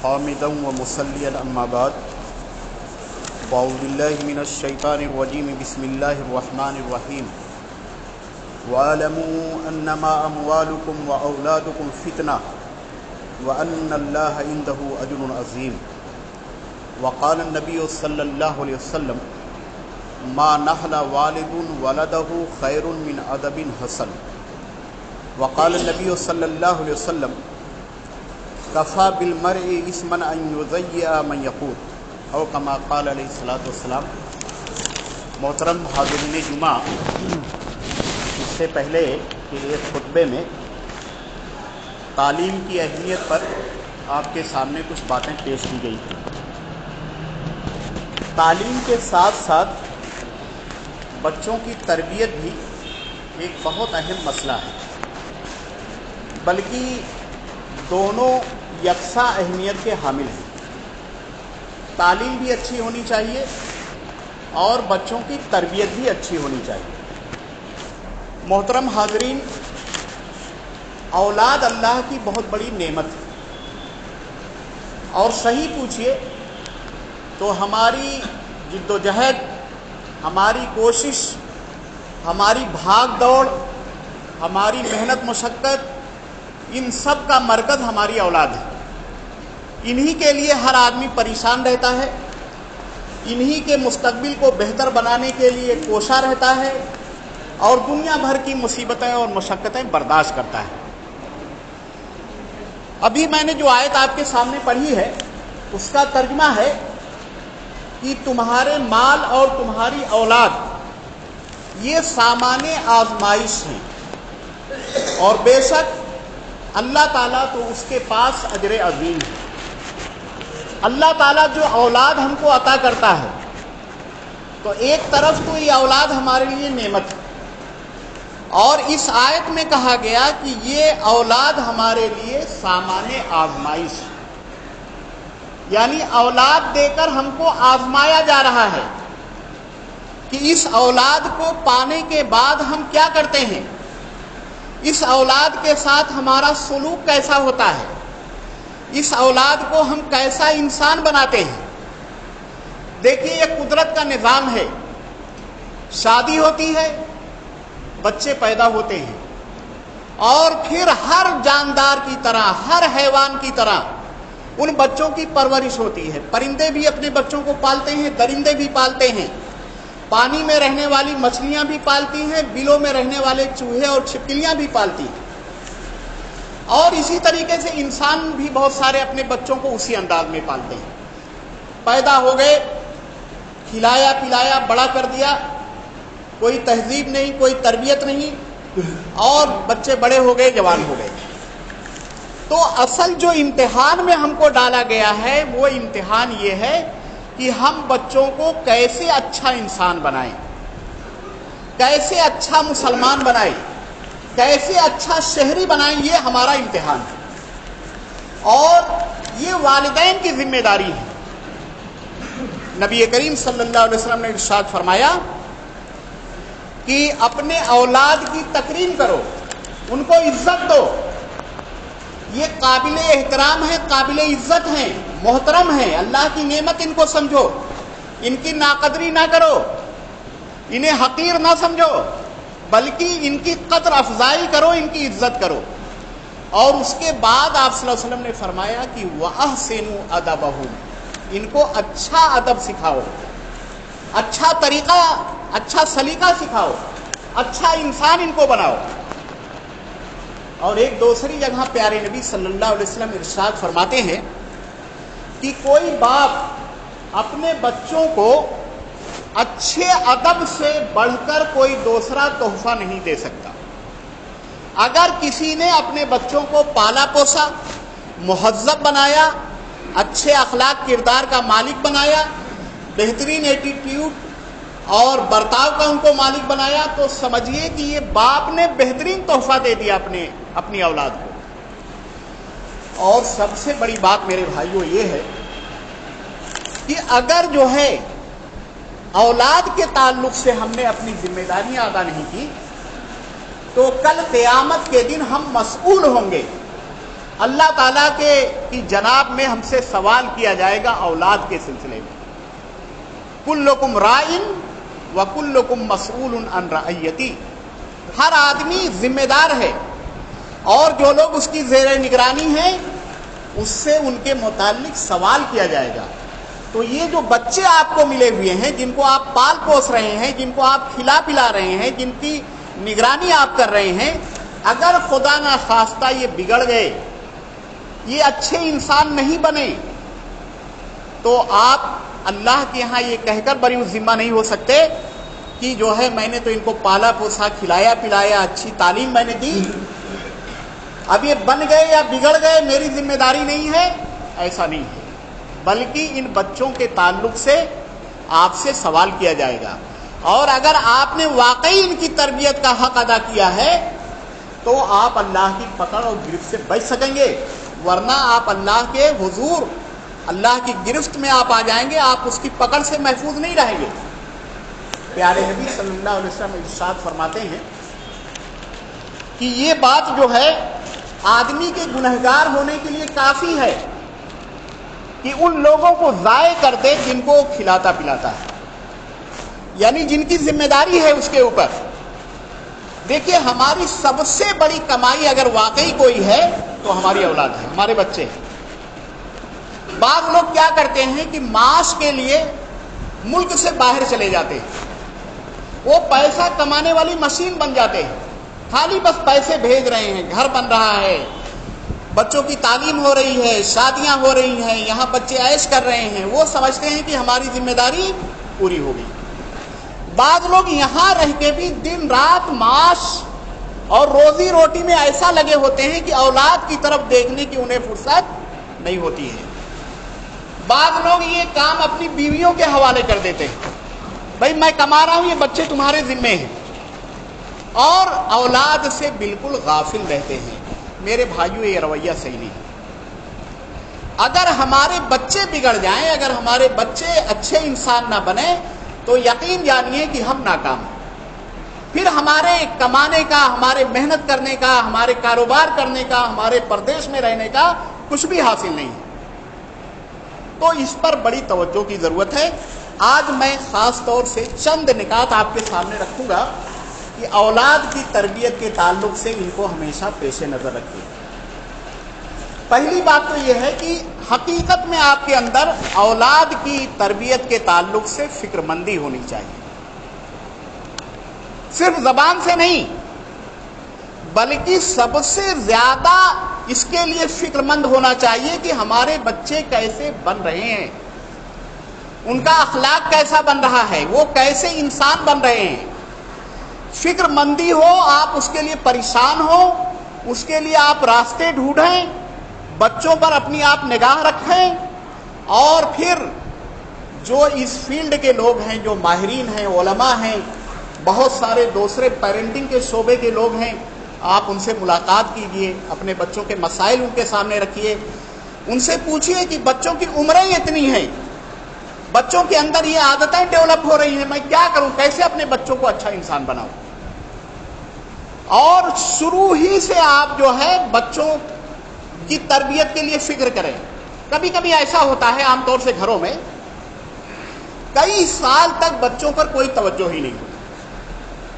حامدا ومصليا أما بعد أعوذ بالله من الشيطان الرجيم بسم الله الرحمن الرحيم واعلموا أنما أموالكم وأولادكم فتنة وأن الله عنده أجر عظيم وقال النبي صلى الله عليه وسلم ما نحل والد ولده خير من أدب حسن وقال النبي صلى الله عليه وسلم کفا بالمرء اثما ان یضیع من یقوت او کما قال علیہ الصلوۃ والسلام۔ محترم حاضرین جمعہ، اس سے پہلے کہ ایک خطبے میں تعلیم کی اہمیت پر آپ کے سامنے کچھ باتیں پیش کی گئی تھیں۔ تعلیم کے ساتھ ساتھ بچوں کی تربیت بھی ایک بہت اہم مسئلہ ہے، بلکہ دونوں یکساں اہمیت کے حامل ہیں۔ تعلیم بھی اچھی ہونی چاہیے اور بچوں کی تربیت بھی اچھی ہونی چاہیے۔ محترم حاضرین، اولاد اللہ کی بہت بڑی نعمت ہے، اور صحیح پوچھئے تو ہماری جد و جہد، ہماری کوشش، ہماری بھاگ دوڑ، ہماری محنت مشقت، ان سب کا مرکز ہماری اولاد ہے۔ انہی کے لیے ہر آدمی پریشان رہتا ہے، انہی کے مستقبل کو بہتر بنانے کے لیے کوشاں رہتا ہے اور دنیا بھر کی مصیبتیں اور مشقتیں برداشت کرتا ہے۔ ابھی میں نے جو آیت آپ کے سامنے پڑھی ہے، اس کا ترجمہ ہے کہ تمہارے مال اور تمہاری اولاد یہ سامان آزمائش ہیں، اور بے شک اللہ تعالیٰ تو اس کے پاس اجر عظیم ہے۔ اللہ تعالیٰ جو اولاد ہم کو عطا کرتا ہے، تو ایک طرف تو یہ اولاد ہمارے لیے نعمت ہے، اور اس آیت میں کہا گیا کہ یہ اولاد ہمارے لیے سامان آزمائش ہے، یعنی اولاد دے کر ہم کو آزمایا جا رہا ہے کہ اس اولاد کو پانے کے بعد ہم کیا کرتے ہیں، اس اولاد کے ساتھ ہمارا سلوک کیسا ہوتا ہے، اس اولاد کو ہم کیسا انسان بناتے ہیں۔ دیکھیے، یہ قدرت کا نظام ہے، شادی ہوتی ہے، بچے پیدا ہوتے ہیں، اور پھر ہر جاندار کی طرح، ہر حیوان کی طرح ان بچوں کی پرورش ہوتی ہے۔ پرندے بھی اپنے بچوں کو پالتے ہیں، درندے بھی پالتے ہیں، پانی میں رہنے والی مچھلیاں بھی پالتی ہیں، بلوں میں رہنے والے چوہے اور چھپکلیاں بھی پالتی ہیں، اور اسی طریقے سے انسان بھی بہت سارے اپنے بچوں کو اسی انداز میں پالتے ہیں۔ پیدا ہو گئے، کھلایا پلایا، بڑا کر دیا، کوئی تہذیب نہیں، کوئی تربیت نہیں، اور بچے بڑے ہو گئے، جوان ہو گئے۔ تو اصل جو امتحان میں ہم کو ڈالا گیا ہے، وہ امتحان یہ ہے کہ ہم بچوں کو کیسے اچھا انسان بنائیں، کیسے اچھا مسلمان بنائیں، کیسے اچھا شہری بنائیں، یہ ہمارا امتحان ہے، اور یہ والدین کی ذمہ داری ہے۔ نبی کریم صلی اللہ علیہ وسلم نے ارشاد فرمایا کہ اپنے اولاد کی تکریم کرو، ان کو عزت دو، یہ قابل احترام ہے، قابل عزت ہیں، محترم ہیں، اللہ کی نعمت ان کو سمجھو، ان کی ناقدری نہ کرو، انہیں حقیر نہ سمجھو، بلکہ ان کی قدر افزائی کرو، ان کی عزت کرو۔ اور اس کے بعد آپ صلی اللہ علیہ وسلم نے فرمایا کہ وَأَحْسِنُوا أَدَبَهُمْ، ان کو اچھا ادب سکھاؤ، اچھا طریقہ، اچھا سلیقہ سکھاؤ، اچھا انسان ان کو بناؤ۔ اور ایک دوسری جگہ پیارے نبی صلی اللہ علیہ وسلم ارشاد فرماتے ہیں کہ کوئی باپ اپنے بچوں کو اچھے ادب سے بڑھ کر کوئی دوسرا تحفہ نہیں دے سکتا۔ اگر کسی نے اپنے بچوں کو پالا پوسا، مہذب بنایا، اچھے اخلاق کردار کا مالک بنایا، بہترین ایٹیٹیوڈ اور برتاؤ کا ان کو مالک بنایا، تو سمجھیے کہ یہ باپ نے بہترین تحفہ دے دیا اپنی اولاد کو۔ اور سب سے بڑی بات میرے بھائیوں یہ ہے کہ اگر جو ہے اولاد کے تعلق سے ہم نے اپنی ذمہ داریاں ادا نہیں کی، تو کل قیامت کے دن ہم مسئول ہوں گے اللہ تعالیٰ کی جناب میں ہم سے سوال کیا جائے گا اولاد کے سلسلے میں. کلکم رائن وکلکم مسئول عن رعیتی. ہر آدمی ذمہ دار ہے اور جو لوگ اس کی زیر نگرانی ہیں اس سے ان کے متعلق سوال کیا جائے گا. تو یہ جو بچے آپ کو ملے ہوئے ہیں، جن کو آپ پال پوس رہے ہیں، جن کو آپ کھلا پلا رہے ہیں، جن کی نگرانی آپ کر رہے ہیں، اگر خدا نہ خواستہ یہ بگڑ گئے، یہ اچھے انسان نہیں بنے، تو آپ اللہ کے ہاں یہ کہہ کر بری ذمہ نہیں ہو سکتے کہ جو ہے میں نے تو ان کو پالا پوسا، کھلایا پلایا، اچھی تعلیم میں نے دی، اب یہ بن گئے یا بگڑ گئے میری ذمہ داری نہیں ہے. ایسا نہیں ہے، بلکہ ان بچوں کے تعلق سے آپ سے سوال کیا جائے گا. اور اگر آپ نے واقعی ان کی تربیت کا حق ادا کیا ہے تو آپ اللہ کی پکڑ اور گرفت سے بچ سکیں گے، ورنہ آپ اللہ کے حضور، اللہ کی گرفت میں آپ آ جائیں گے، آپ اس کی پکڑ سے محفوظ نہیں رہیں گے. پیارے نبی صلی اللہ علیہ وسلم ارشاد فرماتے ہیں کہ یہ بات جو ہے آدمی کے گنہگار ہونے کے لیے کافی ہے کہ ان لوگوں کو ضائع کر دے جن کو کھلاتا پلاتا ہے، یعنی جن کی ذمہ داری ہے اس کے اوپر. دیکھیے ہماری سب سے بڑی کمائی اگر واقعی کوئی ہے تو ہماری اولاد ہے، ہمارے بچے ہیں. بعض لوگ کیا کرتے ہیں کہ معاش کے لیے ملک سے باہر چلے جاتے ہیں، وہ پیسہ کمانے والی مشین بن جاتے ہیں، خالی بس پیسے بھیج رہے ہیں، گھر بن رہا ہے، بچوں کی تعلیم ہو رہی ہے، شادیاں ہو رہی ہیں، یہاں بچے عیش کر رہے ہیں، وہ سمجھتے ہیں کہ ہماری ذمہ داری پوری ہو گئی. بعض لوگ یہاں رہ کے بھی دن رات معاش اور روزی روٹی میں ایسا لگے ہوتے ہیں کہ اولاد کی طرف دیکھنے کی انہیں فرصت نہیں ہوتی ہے. بعض لوگ یہ کام اپنی بیویوں کے حوالے کر دیتے ہیں، بھائی میں کما رہا ہوں، یہ بچے تمہارے ذمے ہیں، اور اولاد سے بالکل غافل رہتے ہیں. میرے بھائیوں یہ رویہ صحیح نہیں ہے. اگر ہمارے بچے بگڑ جائیں، اگر ہمارے بچے اچھے انسان نہ بنے تو یقین جانیے کہ ہم ناکام ہیں. پھر ہمارے کمانے کا، ہمارے محنت کرنے کا، ہمارے کاروبار کرنے کا، ہمارے پردیش میں رہنے کا کچھ بھی حاصل نہیں ہے. تو اس پر بڑی توجہ کی ضرورت ہے. آج میں خاص طور سے چند نکات آپ کے سامنے رکھوں گا کہ اولاد کی تربیت کے تعلق سے ان کو ہمیشہ پیش نظر رکھیے. پہلی بات تو یہ ہے کہ حقیقت میں آپ کے اندر اولاد کی تربیت کے تعلق سے فکر مندی ہونی چاہیے. صرف زبان سے نہیں بلکہ سب سے زیادہ اس کے لیے فکر مند ہونا چاہیے کہ ہمارے بچے کیسے بن رہے ہیں، ان کا اخلاق کیسا بن رہا ہے، وہ کیسے انسان بن رہے ہیں. فکر مندی ہو، آپ اس کے لیے پریشان ہو، اس کے لیے آپ راستے ڈھونڈیں، بچوں پر اپنی آپ نگاہ رکھیں، اور پھر جو اس فیلڈ کے لوگ ہیں، جو ماہرین ہیں، علماء ہیں، بہت سارے دوسرے پیرنٹنگ کے شعبے کے لوگ ہیں، آپ ان سے ملاقات کیجئے، اپنے بچوں کے مسائل ان کے سامنے رکھیے، ان سے پوچھئے کہ بچوں کی عمریں اتنی ہیں، بچوں کے اندر یہ عادتیں ڈیولپ ہو رہی ہیں، میں کیا کروں، کیسے اپنے بچوں کو اچھا انسان بناؤں. اور شروع ہی سے آپ جو ہے بچوں کی تربیت کے لیے فکر کریں. کبھی کبھی ایسا ہوتا ہے عام طور سے گھروں میں کئی سال تک بچوں پر کوئی توجہ ہی نہیں ہوتی.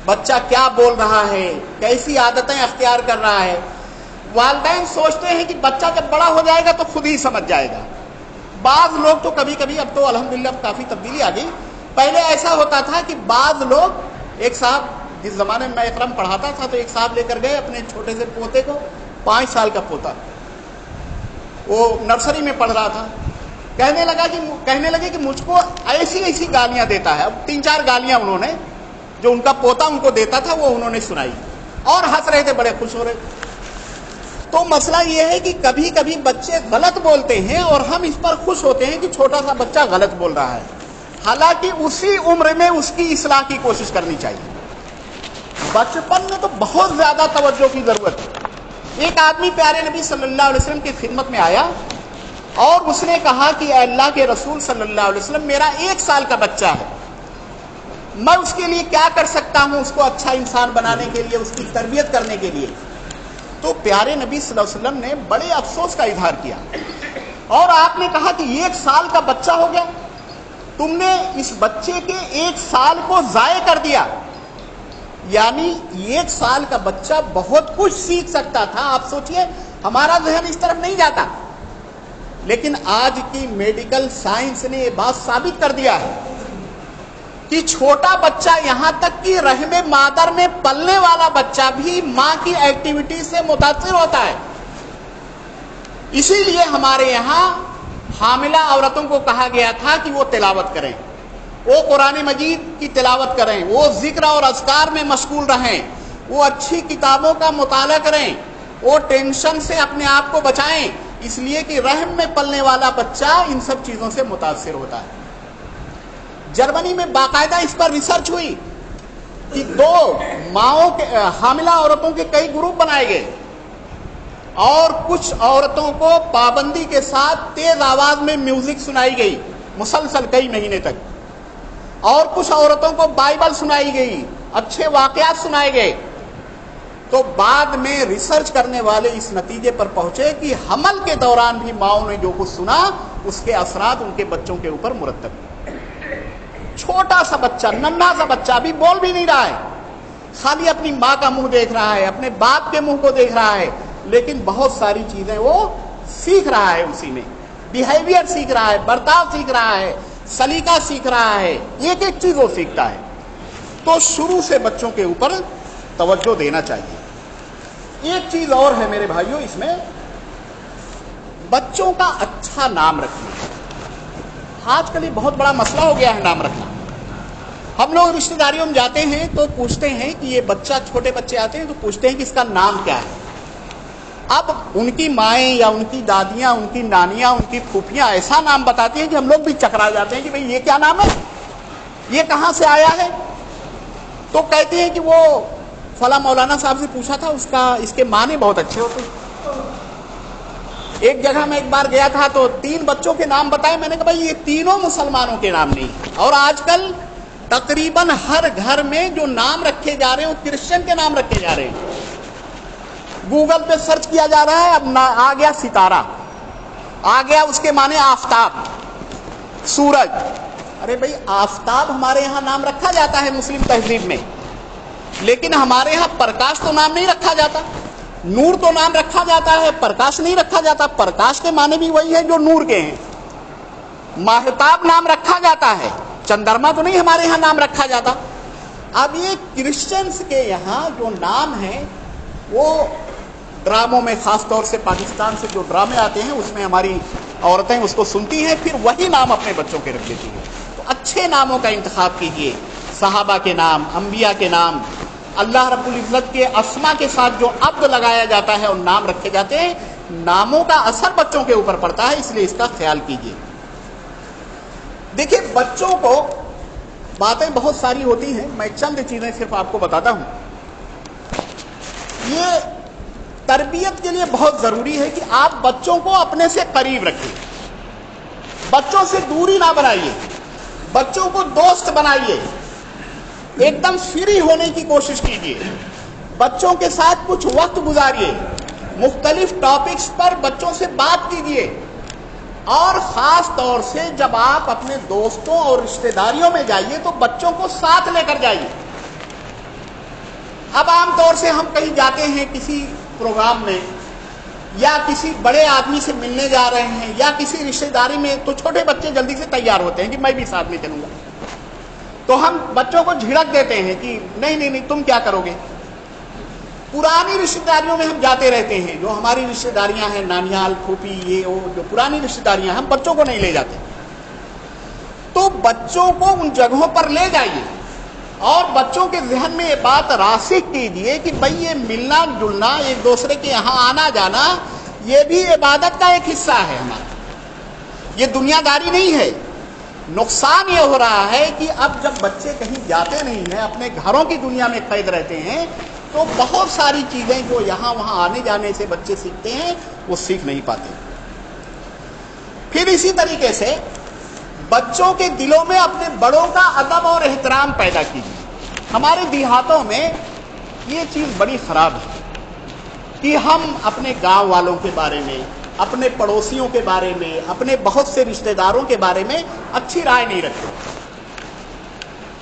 بچہ کیا بول رہا ہے، کیسی عادتیں اختیار کر رہا ہے. والدین سوچتے ہیں کہ بچہ جب بڑا ہو جائے گا تو خود ہی سمجھ جائے گا. بعض لوگ تو کبھی کبھی، اب تو الحمدللہ کافی تبدیلی آ گئی، پہلے ایسا ہوتا تھا کہ بعض لوگ، ایک صاحب جس زمانے میں اکرم پڑھاتا تھا تو ایک صاحب لے کر گئے اپنے چھوٹے سے پوتے کو، 5 سال کا پوتا، وہ نرسری میں پڑھ رہا تھا، کہنے لگے کہ مجھ کو ایسی ایسی گالیاں دیتا ہے. اب 3-4 گالیاں انہوں نے، جو ان کا پوتا ان کو دیتا تھا، وہ انہوں نے سنائی اور ہنس رہے تھے، بڑے خوش ہو رہے. تو مسئلہ یہ ہے کہ کبھی کبھی بچے غلط بولتے ہیں اور ہم اس پر خوش ہوتے ہیں کہ چھوٹا سا بچہ غلط بول رہا ہے، حالانکہ اسی عمر میں اس کی اصلاح کی کوشش کرنی چاہیے. بچپن میں تو بہت زیادہ توجہ کی ضرورت ہے. ایک آدمی پیارے نبی صلی اللہ علیہ وسلم کی خدمت میں آیا اور اس نے کہا کہ اے اللہ کے رسول صلی اللہ علیہ وسلم، میرا 1 سال کا بچہ ہے، میں اس کے لیے کیا کر سکتا ہوں، اس کو اچھا انسان بنانے کے لیے، اس کی تربیت کرنے کے لیے. تو پیارے نبی صلی اللہ علیہ وسلم نے بڑے افسوس کا اظہار کیا اور آپ نے کہا کہ 1 سال کا بچہ ہو گیا، تم نے اس بچے کے 1 سال کو ضائع کر دیا۔ یعنی 1 سال کا بچہ بہت کچھ سیکھ سکتا تھا۔ آپ سوچئے ہمارا ذہن اس طرف نہیں جاتا، لیکن آج کی میڈیکل سائنس نے یہ بات ثابت کر دیا ہے کہ چھوٹا بچہ، یہاں تک کہ رحم مادر میں پلنے والا بچہ بھی ماں کی ایکٹیویٹی سے متاثر ہوتا ہے۔ اسی لیے ہمارے یہاں حاملہ عورتوں کو کہا گیا تھا کہ وہ تلاوت کریں، وہ قرآن مجید کی تلاوت کریں، وہ ذکر اور اذکار میں مشغول رہیں، وہ اچھی کتابوں کا مطالعہ کریں، وہ ٹینشن سے اپنے آپ کو بچائیں، اس لیے کہ رحم میں پلنے والا بچہ ان سب چیزوں سے متاثر ہوتا ہے۔ جرمنی میں باقاعدہ اس پر ریسرچ ہوئی کہ 2 ماؤں کے حاملہ عورتوں کے کئی گروپ بنائے گئے اور کچھ عورتوں کو پابندی کے ساتھ تیز آواز میں میوزک سنائی گئی مسلسل کئی مہینے تک، اور کچھ عورتوں کو بائبل سنائی گئی، اچھے واقعات سنائے گئے۔ تو بعد میں ریسرچ کرنے والے اس نتیجے پر پہنچے کہ حمل کے دوران بھی ماؤں نے جو کچھ سنا اس کے اثرات ان کے بچوں کے اوپر مرتب ہوئے۔ چھوٹا سا بچہ، ننھا سا بچہ، ابھی بول بھی نہیں رہا ہے، خالی اپنی ماں کا منہ دیکھ رہا ہے، اپنے باپ کے منہ کو دیکھ رہا ہے، لیکن بہت ساری چیزیں وہ سیکھ رہا ہے، اسی میں بیہیویئر سیکھ رہا ہے، برتاؤ سیکھ رہا ہے، سلیقہ سیکھ رہا ہے، ایک ایک چیز وہ سیکھتا ہے۔ تو شروع سے بچوں کے اوپر توجہ دینا چاہیے۔ ایک چیز اور ہے میرے بھائیوں، اس میں بچوں کا اچھا نام رکھنا۔ آج کل یہ بہت بڑا مسئلہ ہو گیا ہے نام رکھنا۔ ہم لوگ رشتہ داریوں میں جاتے ہیں تو پوچھتے ہیں کہ یہ بچہ، چھوٹے بچے آتے ہیں تو پوچھتے ہیں کہ اس کا نام کیا ہے۔ اب ان کی مائیں یا ان کی دادیاں، ان کی نانیاں، ان کی پھوپھیاں ایسا نام بتاتی ہیں کہ ہم لوگ بھی چکرا جاتے ہیں کہ بھئی یہ کیا نام ہے، یہ کہاں سے آیا ہے۔ تو کہتے ہیں کہ وہ فلاں مولانا صاحب سے پوچھا تھا، اس کے معنی بہت اچھے ہوتے ہیں۔ ایک جگہ میں ایک بار گیا تھا تو 3 بچوں کے نام بتائے، میں نے کہا بھائی یہ تینوں مسلمانوں کے نام نہیں، اور آج کل تقریباً ہر گھر میں جو نام رکھے جا رہے ہیں وہ کرسچن کے نام رکھے جا رہے ہیں۔ گوگل پہ سرچ کیا جا رہا ہے، اب آ گیا ستارہ، آ گیا اس کے معنی آفتاب، سورج۔ ارے بھائی آفتاب ہمارے یہاں نام رکھا جاتا ہے مسلم تہذیب میں، لیکن ہمارے یہاں پرکاش تو نام نہیں رکھا جاتا، نور تو نام رکھا جاتا ہے، پرکاش نہیں رکھا جاتا۔ پرکاش کے معنی بھی وہی ہے جو نور کے ہیں۔ ماہتاب نام رکھا جاتا ہے، چندرما تو نہیں ہمارے یہاں نام رکھا جاتا۔ اب یہ کرسچنز کے یہاں جو نام ہیں وہ ڈراموں میں، خاص طور سے پاکستان سے جو ڈرامے آتے ہیں اس میں ہماری عورتیں اس کو سنتی ہیں، پھر وہی نام اپنے بچوں کے رکھ دیتی ہیں۔ تو اچھے ناموں کا انتخاب کیجیے، صحابہ کے نام، انبیاء کے نام، اللہ رب العزت کے اسما کے ساتھ جو عبد لگایا جاتا ہے اور نام رکھے جاتے ہیں، ناموں کا اثر بچوں کے اوپر پڑتا ہے، اس لیے اس کا خیال کیجیے۔ دیکھیے بچوں کو باتیں بہت ساری ہوتی ہیں، میں چند چیزیں صرف آپ کو بتاتا ہوں۔ یہ تربیت کے لیے بہت ضروری ہے کہ آپ بچوں کو اپنے سے قریب رکھیں، بچوں سے دوری نہ بنائیے، بچوں کو دوست بنائیے، ایک دم فری ہونے کی کوشش کیجیے، بچوں کے ساتھ کچھ وقت گزاریے، مختلف ٹاپکس پر بچوں سے بات کیجیے، اور خاص طور سے جب آپ اپنے دوستوں اور رشتہ داریوں میں جائیے تو بچوں کو ساتھ لے کر جائیے۔ اب عام طور سے ہم کہیں جاتے ہیں کسی پروگرام میں یا کسی بڑے آدمی سے ملنے جا رہے ہیں یا کسی رشتہ داری میں، تو چھوٹے بچے جلدی سے تیار ہوتے ہیں کہ میں بھی ساتھ میں چلوں گا، تو ہم بچوں کو جھڑک دیتے ہیں کہ نہیں تم کیا کرو گے۔ پرانی رشتہ داریوں میں ہم جاتے رہتے ہیں، جو ہماری رشتہ داریاں ہیں، نانیال، پھوپھی، یہ وہ جو پرانی رشتہ داریاں، ہم بچوں کو نہیں لے جاتے۔ تو بچوں کو ان جگہوں پر لے جائیے اور بچوں کے ذہن میں یہ بات راسخ کیجیے کہ بھئی یہ ملنا جلنا، ایک دوسرے کے یہاں آنا جانا، یہ بھی عبادت کا ایک حصہ ہے ہمارا، یہ دنیا داری نہیں ہے۔ نقصان یہ ہو رہا ہے کہ اب جب بچے کہیں جاتے نہیں ہیں، اپنے گھروں کی دنیا میں قید رہتے ہیں، تو بہت ساری چیزیں جو یہاں وہاں آنے جانے سے بچے سیکھتے ہیں وہ سیکھ نہیں پاتے۔ پھر اسی طریقے سے بچوں کے دلوں میں اپنے بڑوں کا ادب اور احترام پیدا کیجیے۔ ہمارے دیہاتوں میں یہ چیز بڑی خراب ہے، کہ ہم اپنے گاؤں والوں کے بارے میں، اپنے پڑوسیوں کے بارے میں، اپنے بہت سے رشتہ داروں کے بارے میں اچھی رائے نہیں رکھتے،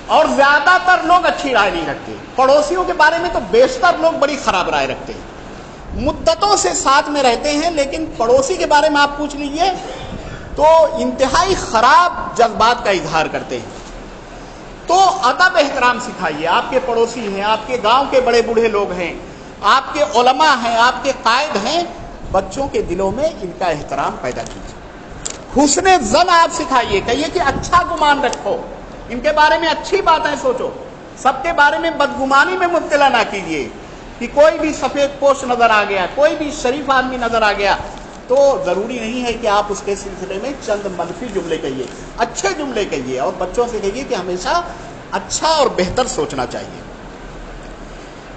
اور زیادہ تر لوگ اچھی رائے نہیں رکھتے۔ پڑوسیوں کے بارے میں تو بیشتر لوگ بڑی خراب رائے رکھتے ہیں، مدتوں سے ساتھ میں رہتے ہیں، لیکن پڑوسی کے بارے میں آپ پوچھ لیجئے تو انتہائی خراب جذبات کا اظہار کرتے ہیں۔ تو ادب احترام سکھائیے، آپ کے پڑوسی ہیں، آپ کے گاؤں کے بڑے بوڑھے لوگ ہیں، آپ کے علماء ہیں، آپ کے قائد ہیں، بچوں کے دلوں میں ان کا احترام پیدا کیجیے۔ حسن ظن آپ سکھائیے، کہیے کہ اچھا گمان رکھو، ان کے بارے میں اچھی باتیں سوچو، سب کے بارے میں بدگمانی میں مبتلا نہ کیجیے کہ کوئی بھی سفید پوش نظر آ گیا، کوئی بھی شریف آدمی نظر آ گیا تو ضروری نہیں ہے کہ آپ اس کے سلسلے میں چند منفی جملے کہیے، اچھے جملے کہیے، اور بچوں سے کہیے کہ ہمیشہ اچھا اور بہتر سوچنا چاہیے۔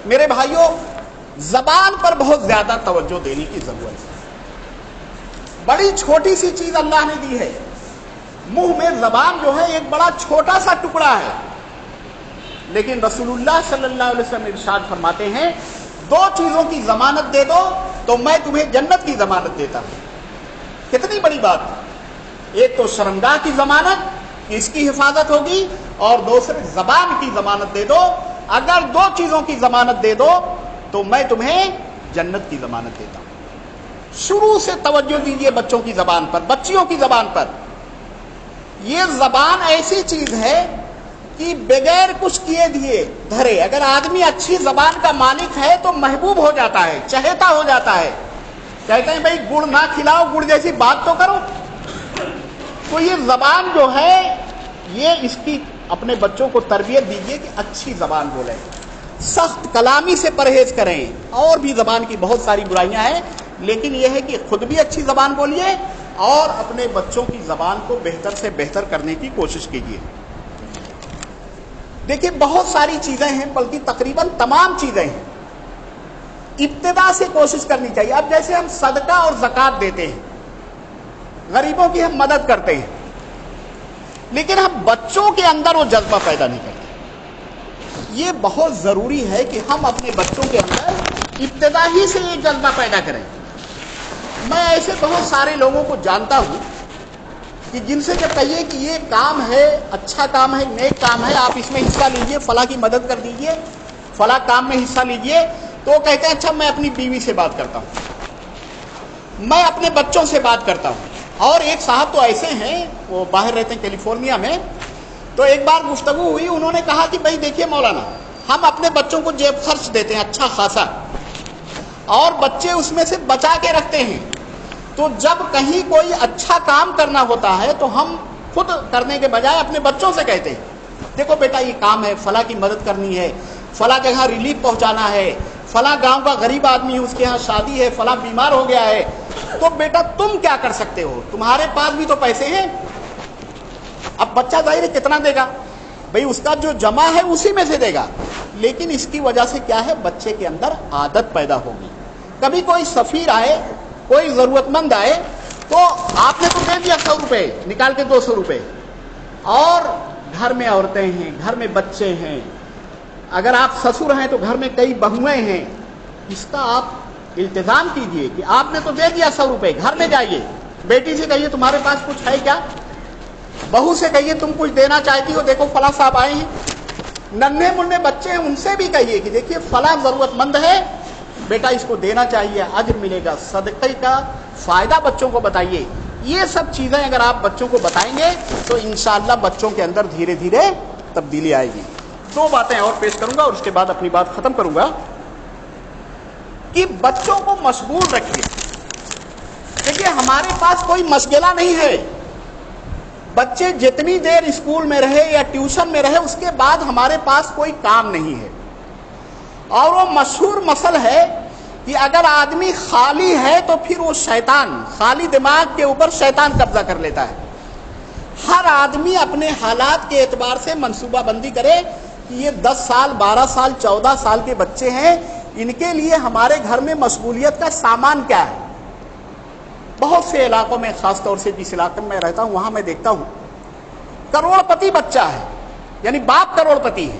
میرے بھائیوں، زبان پر بہت زیادہ توجہ دینے کی ضرورت ہے۔ بڑی چھوٹی سی چیز اللہ نے دی ہے، منہ میں زبان جو ہے ایک بڑا چھوٹا سا ٹکڑا ہے، لیکن رسول اللہ صلی اللہ علیہ وسلم ارشاد فرماتے ہیں، دو چیزوں کی ضمانت دے دو تو میں تمہیں جنت کی ضمانت دیتا ہوں۔ کتنی بڑی بات، ایک تو شرمگاہ کی ضمانت کہ اس کی حفاظت ہوگی، اور دوسرے زبان کی ضمانت دے دو، اگر دو چیزوں کی ضمانت دے دو تو میں تمہیں جنت کی ضمانت دیتا ہوں۔ شروع سے توجہ دیجیے بچوں کی زبان پر، بچیوں کی زبان پر۔ یہ زبان ایسی چیز ہے کہ بغیر کچھ کیے دیے دھرے، اگر آدمی اچھی زبان کا مالک ہے تو محبوب ہو جاتا ہے، چہیتا ہو جاتا ہے۔ کہتے ہیں بھائی گڑ نہ کھلاؤ، گڑ جیسی بات تو کرو۔ تو یہ زبان جو ہے، یہ اس کی اپنے بچوں کو تربیت دیجیے کہ اچھی زبان بولیں، سخت کلامی سے پرہیز کریں۔ اور بھی زبان کی بہت ساری برائیاں ہیں، لیکن یہ ہے کہ خود بھی اچھی زبان بولیے اور اپنے بچوں کی زبان کو بہتر سے بہتر کرنے کی کوشش کیجیے۔ دیکھیے بہت ساری چیزیں ہیں، بلکہ تقریباً تمام چیزیں ہیں، ابتدا سے کوشش کرنی چاہیے۔ اب جیسے ہم صدقہ اور زکوٰۃ دیتے ہیں، غریبوں کی ہم مدد کرتے ہیں، لیکن ہم بچوں کے اندر وہ جذبہ پیدا نہیں کرتے۔ یہ بہت ضروری ہے کہ ہم اپنے بچوں کے اندر ابتدا ہی سے یہ جذبہ پیدا کریں۔ میں ایسے بہت سارے لوگوں کو جانتا ہوں کہ جن سے جب کہیے کہ یہ کام ہے، اچھا کام ہے، نیک کام ہے، آپ اس میں حصہ لیجئے، فلاں کی مدد کر دیجئے، فلاں کام میں حصہ لیجئے، تو وہ کہتے ہیں اچھا میں اپنی بیوی سے بات کرتا ہوں، میں اپنے بچوں سے بات کرتا ہوں۔ اور ایک صاحب تو ایسے ہیں، وہ باہر رہتے ہیں کیلیفورنیا میں، تو ایک بار گفتگو ہوئی، انہوں نے کہا کہ بھائی دیکھیے مولانا، ہم اپنے بچوں کو جیب خرچ دیتے ہیں اچھا خاصا، اور بچے اس میں سے بچا کے رکھتے ہیں، تو جب کہیں کوئی اچھا کام کرنا ہوتا ہے تو ہم خود کرنے کے بجائے اپنے بچوں سے کہتے ہیں دیکھو بیٹا یہ کام ہے، فلاں کی مدد کرنی ہے، فلاں جگہ ریلیف پہنچانا ہے، فلاں گاؤں کا غریب آدمی ہے، اس کے ہاں شادی ہے، فلاں بیمار ہو گیا ہے، تو بیٹا تم کیا کر سکتے ہو، تمہارے پاس بھی تو پیسے ہیں۔ اب بچہ ظاہر ہے کتنا دے گا، بھئی اس کا جو جمع ہے اسی میں سے دے گا، لیکن اس کی وجہ سے کیا ہے، بچے کے اندر عادت پیدا ہوگی۔ کبھی کوئی سفیر آئے، کوئی ضرورت مند آئے، تو آپ نے تو دے دیا 100 روپے نکال کے 200 روپے، اور گھر میں عورتیں ہیں، گھر میں بچے ہیں، اگر آپ سسر ہیں تو گھر میں کئی بہویں ہیں، اس کا آپ التزام کیجئے کہ آپ نے تو دے دیا 100 روپے، گھر میں جائیے، بیٹی سے کہیے تمہارے پاس کچھ ہے کیا، بہو سے کہیے تم کچھ دینا چاہتی ہو، دیکھو فلاں صاحب آئے ہیں، ننھے منھے بچے ہیں ان سے بھی کہیے کہ دیکھیے فلاں ضرورت مند ہے، بیٹا اس کو دینا چاہیے، اجر ملے گا، صدقے کا فائدہ بچوں کو بتائیے۔ یہ سب چیزیں اگر آپ بچوں کو بتائیں گے تو انشاءاللہ بچوں کے اندر دھیرے دھیرے تبدیلی آئے گی۔ 2 باتیں اور پیش کروں گا اور اس کے بعد اپنی بات ختم کروں گا کہ بچوں کو مشغول رکھیے۔ دیکھیے ہمارے پاس کوئی مشغلہ نہیں ہے، بچے جتنی دیر اسکول میں رہے یا ٹیوشن میں رہے اس کے بعد ہمارے پاس کوئی کام نہیں ہے، اور وہ مشہور مثل ہے کہ اگر آدمی خالی ہے تو پھر وہ شیطان، خالی دماغ کے اوپر شیطان قبضہ کر لیتا ہے۔ ہر آدمی اپنے حالات کے اعتبار سے منصوبہ بندی کرے کہ یہ 10 سال 12 سال 14 سال کے بچے ہیں، ان کے لیے ہمارے گھر میں مشغولیت کا سامان کیا ہے۔ بہت سے علاقوں میں، خاص طور سے جس علاقے میں رہتا ہوں وہاں میں دیکھتا ہوں کروڑ پتی بچہ ہے، یعنی باپ کروڑ پتی ہے،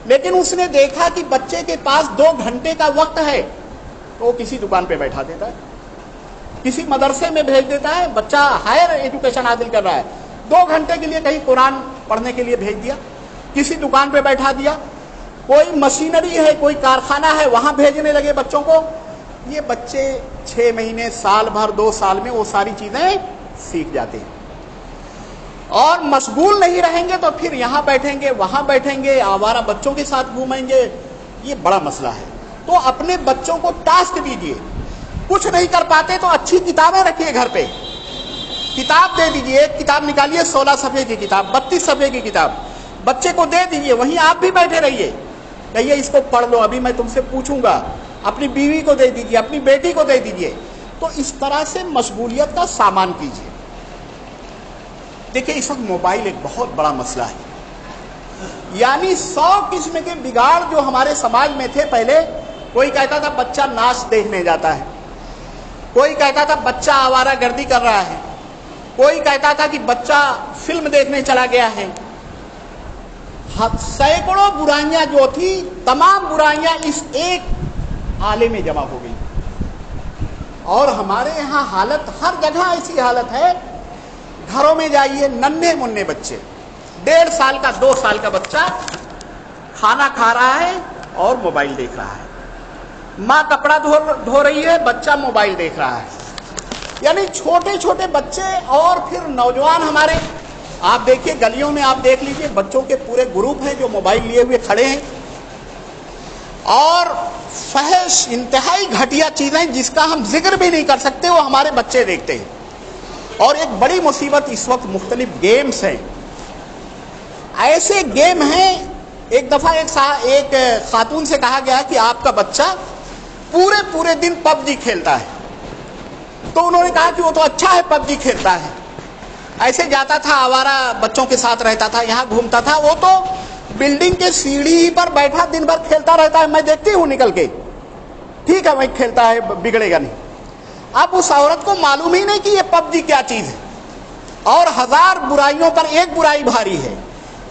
لیکن اس نے دیکھا کہ بچے کے پاس 2 گھنٹے کا وقت ہے، تو وہ کسی دکان پہ بیٹھا دیتا ہے، کسی مدرسے میں بھیج دیتا ہے، بچہ ہائر ایجوکیشن حاصل کر رہا ہے، 2 گھنٹے کے لیے کہیں قرآن پڑھنے کے لیے بھیج دیا، کسی دکان پہ بیٹھا دیا، کوئی مشینری ہے، کوئی کارخانہ ہے، وہاں بھیجنے لگے بچوں کو۔ یہ بچے 6 مہینے، سال بھر، 2 سال میں وہ ساری چیزیں سیکھ جاتے ہیں، اور مشغول نہیں رہیں گے تو پھر یہاں بیٹھیں گے، وہاں بیٹھیں گے، آوارہ بچوں کے ساتھ گھومیں گے۔ یہ بڑا مسئلہ ہے۔ تو اپنے بچوں کو ٹاسک دیجئے، کچھ نہیں کر پاتے تو اچھی کتابیں رکھیے گھر پہ، کتاب دے دیجئے، ایک کتاب نکالیے 16 صفحے کی کتاب، 32 صفحے کی کتاب بچے کو دے دیجئے، وہیں آپ بھی بیٹھے رہیے، کہیے اس کو پڑھ لو، ابھی میں تم سے پوچھوں گا۔ اپنی بیوی کو دے دیجئے، اپنی بیٹی کو دے دیجئے۔ تو اس طرح سے مشغولیت کا سامان کیجئے۔ دیکھیں، اس وقت موبائل ایک بہت بڑا مسئلہ ہے، یعنی 100 قسم کے بگاڑ جو ہمارے سماج میں تھے پہلے۔ کوئی کہتا تھا بچہ ناچ دیکھنے جاتا ہے، کوئی کہتا تھا بچہ آوارہ گردی کر رہا ہے، کوئی کہتا تھا کہ بچہ فلم دیکھنے چلا گیا ہے۔ سینکڑوں برائیاں جو تھی، تمام برائیاں اس ایک آلے میں جمع ہو گئی، اور ہمارے یہاں حالت، ہر جگہ ایسی حالت ہے۔ گھروں میں جائیے، ننھے منھے بچے، 1.5 سال کا، 2 سال کا بچہ کھانا کھا رہا ہے اور موبائل دیکھ رہا ہے، ماں کپڑا دھو رہی ہے، بچہ موبائل دیکھ رہا ہے۔ یعنی چھوٹے چھوٹے بچے، اور پھر نوجوان ہمارے، آپ دیکھیے گلیوں میں، آپ دیکھ لیجیے، بچوں کے پورے گروپ ہیں جو موبائل لیے ہوئے کھڑے ہیں، اور فحش، انتہائی گھٹیا چیزیں جس کا ہم ذکر بھی نہیں کر سکتے، وہ ہمارے بچے دیکھتے ہیں۔ اور ایک بڑی مصیبت اس وقت مختلف گیمز ہیں، ایسے گیم ہیں۔ ایک دفعہ ایک خاتون سے کہا گیا کہ آپ کا بچہ پورے دن پب جی کھیلتا ہے، تو انہوں نے کہا کہ وہ تو اچھا ہے، پب جی کھیلتا ہے، ایسے جاتا تھا، آوارہ بچوں کے ساتھ رہتا تھا، یہاں گھومتا تھا، وہ تو بلڈنگ کے سیڑھی پر بیٹھا دن بھر کھیلتا رہتا ہے، میں دیکھتی ہوں نکل کے، ٹھیک ہے، میں کھیلتا ہے، بگڑے گا نہیں۔ اب اس عورت کو معلوم ہی نہیں کہ یہ پب جی کیا چیز ہے، اور 1000 برائیوں پر ایک برائی بھاری ہے۔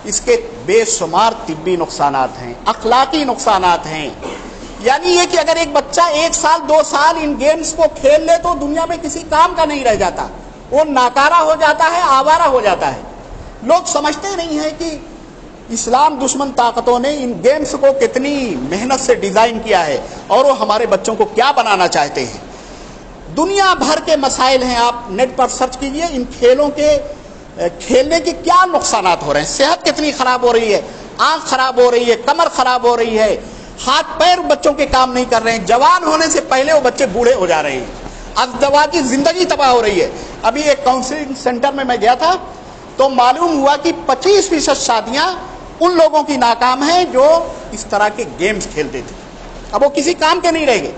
اس کے بے شمار طبی نقصانات ہیں، اخلاقی نقصانات ہیں۔ یعنی یہ کہ اگر ایک بچہ 1 سال 2 سال ان گیمز کو کھیل لے تو دنیا میں کسی کام کا نہیں رہ جاتا، وہ ناکارہ ہو جاتا ہے، آوارہ ہو جاتا ہے۔ لوگ سمجھتے نہیں ہیں کہ اسلام دشمن طاقتوں نے ان گیمز کو کتنی محنت سے ڈیزائن کیا ہے، اور وہ ہمارے بچوں کو کیا بنانا چاہتے ہیں۔ دنیا بھر کے مسائل ہیں، آپ نیٹ پر سرچ کیجئے، ان کھیلوں کے کھیلنے کے کیا نقصانات ہو رہے ہیں، صحت کتنی خراب ہو رہی ہے، آنکھ خراب ہو رہی ہے، کمر خراب ہو رہی ہے، ہاتھ پیر بچوں کے کام نہیں کر رہے ہیں، جوان ہونے سے پہلے وہ بچے بوڑھے ہو جا رہے ہیں، ازدواجی زندگی تباہ ہو رہی ہے۔ ابھی ایک کاؤنسلنگ سینٹر میں گیا تھا تو معلوم ہوا کہ 25% شادیاں ان لوگوں کی ناکام ہیں جو اس طرح کے گیمز کھیلتے تھے، اب وہ کسی کام کے نہیں رہ گئے۔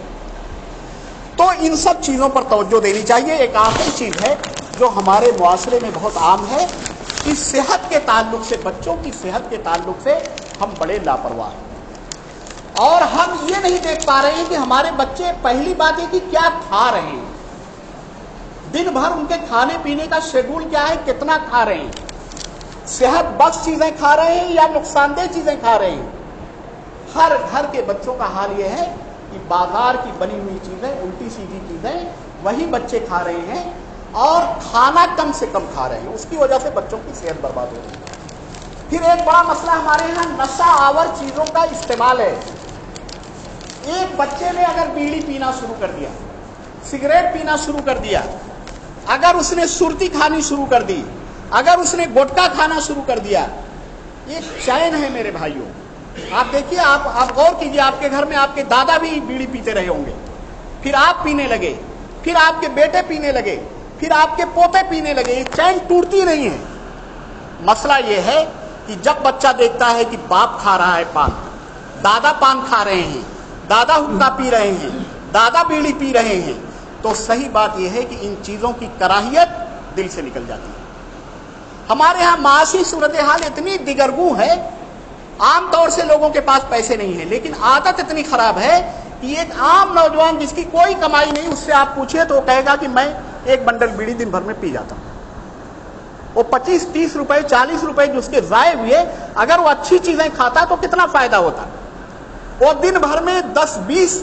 تو ان سب چیزوں پر توجہ دینی چاہیے۔ ایک آخری چیز ہے جو ہمارے معاشرے میں بہت عام ہے کہ صحت کے تعلق سے، بچوں کی صحت کے تعلق سے ہم بڑے لاپرواہ ہیں، اور ہم یہ نہیں دیکھ پا رہے ہیں کہ ہمارے بچے، پہلی بات یہ کہ کیا کھا رہے ہیں، دن بھر ان کے کھانے پینے کا شیڈول کیا ہے، کتنا کھا رہے ہیں، صحت بخش چیزیں کھا رہے ہیں یا نقصان دہ چیزیں کھا رہے ہیں۔ ہر گھر کے بچوں کا حال یہ ہے کہ بازار کی بنی ہوئی چیزیں، الٹی سیدھی چیزیں وہی بچے کھا رہے ہیں، اور کھانا کم سے کم کھا رہے ہیں، اس کی وجہ سے بچوں کی صحت برباد ہو رہی ہے۔ پھر ایک بڑا مسئلہ ہمارے یہاں نشہ آور چیزوں کا استعمال ہے۔ ایک بچے نے اگر بیڑی پینا شروع کر دیا، سگریٹ پینا شروع کر دیا، اگر اس نے سرتی کھانی شروع کر دی، اگر اس نے گٹکا کھانا شروع کر دیا، یہ چین ہے میرے بھائیوں۔ آپ دیکھیے، آپ غور کیجیے، آپ کے گھر میں آپ کے دادا بھی بیڑی پیتے رہے ہوں گے، پھر آپ پینے لگے، پھر آپ کے بیٹے پینے لگے، پھر آپ کے پوتے پینے لگے، یہ چین ٹوٹتی نہیں ہے۔ مسئلہ یہ ہے کہ جب بچہ دیکھتا ہے کہ باپ کھا رہا ہے پان، دادا پان کھا رہے ہیں، دادا حقہ پی رہے ہیں، دادا بیڑی پی رہے ہیں، تو صحیح بات یہ ہے کہ ان چیزوں کی کراہیت دل سے نکل جاتی ہے۔ ہمارے ہاں معاشی صورتحال اتنی دگرگوں ہے، عام طور سے لوگوں کے پاس پیسے نہیں ہیں، لیکن عادت اتنی خراب ہے کہ ایک عام نوجوان جس کی کوئی کمائی نہیں، اس سے آپ پوچھئے تو وہ کہے گا کہ میں ایک بنڈل بیڑی دن بھر میں پی جاتا ہوں۔ وہ 25-30 روپے 40 روپے جو اس کے ضائع ہوئے، اگر وہ اچھی چیزیں کھاتا تو کتنا فائدہ ہوتا۔ وہ دن بھر میں 10-20